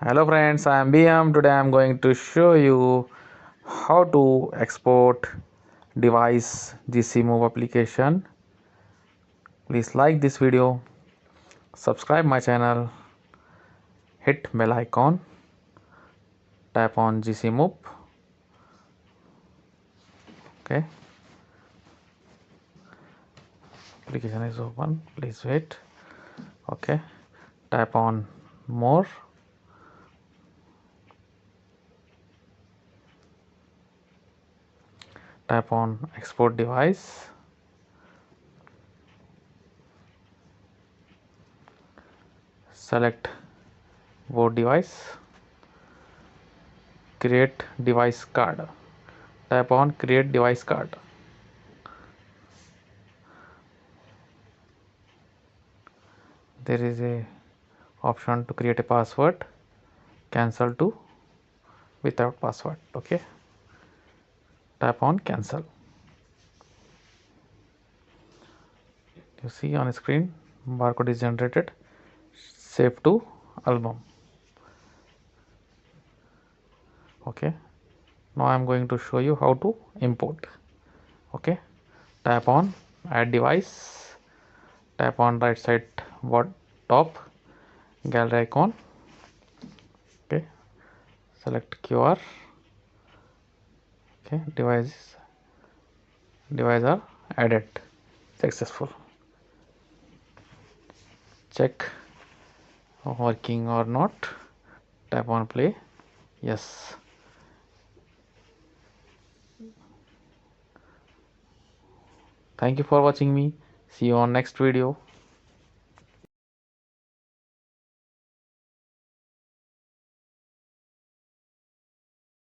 Hello friends, I am BM. Today I am going to show you how to export device gCMOB application. Please like this video, subscribe my channel, hit bell icon, tap on gCMOB. Okay, application is open. Please wait. Okay, tap on more. Tap on export device. Select board device. Create device card. Tap on create device card. There is a option to create a password, cancel to without password. Okay, tap on cancel. You see on screen barcode is generated. Save to album. Okay, now I am going to show you how to import. Okay, tap on add device, tap on right side top gallery icon. Okay, select QR. Okay, device are added successful. Check working or not. Tap on play. Yes. Thank you for watching me. See you on next video.